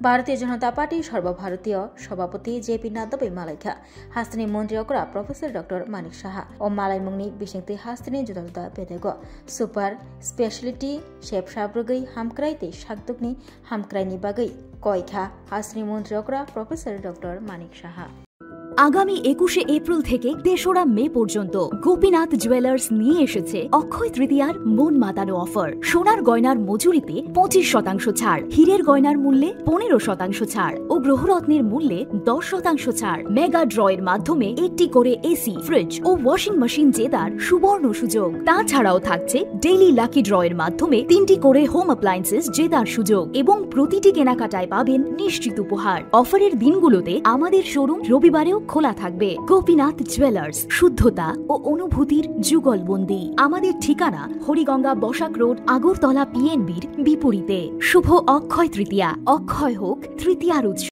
ভারতীয় জনতা পার্টি সর্বভারতীয় সভাপতি জেপি नाद्दा बै मालायखा हास्तिनि मन्त्रियकरा प्रफेसर डॉक्टर मानिक साहा ओ मालायमुंनि बिसिंति हास्तिनि जुदा जुदा बेदेगो सुपार स्पेशलिटी शेप साब्रगै हामक्रायते साकदुकनि हामक्रायनि बागै कयखा हास्तिनि मन्त्रियकरा प्रफेसर डॉक्टर मानिक साहा। আগামী 21শে এপ্রিল থেকে ৩রা মে পর্যন্ত গোপীনাথ জুয়েলার্স নিয়ে এসেছে অক্ষয় তৃতীয়ার মন মাতানো অফার। সোনার গয়নার মজুরিতে 25% ছাড়, হীরের গয়নার মূল্যে 15% ছাড় ও গ্রহরত্নের মূল্যে 10% ছাড়। মেগা ড্রয়ের মাধ্যমে একটি করে এসি, ফ্রিজ ও ওয়াশিং মেশিন জেতার সুবর্ণ সুযোগ। তাছাড়াও থাকছে ডেইলি লাকি ড্রয়ের মাধ্যমে 3টি করে হোম অ্যাপ্লায়েন্সেস জেতার সুযোগ এবং প্রতিটি কেনাকাটায় পাবেন নিশ্চিত উপহার। অফারের দিনগুলোতে আমাদের শোরুম রবিবারেও খোলা থাকবে। গোপীনাথ জুয়েলার্স, শুদ্ধতা ও অনুভূতির যুগলবন্দি। আমাদের ঠিকানা হরিগঙ্গা বসাক রোড, আগরতলা PNB'র বিপরীতে। শুভ অক্ষয় তৃতীয়া, অক্ষয় হোক তৃতীয়ার উৎসব।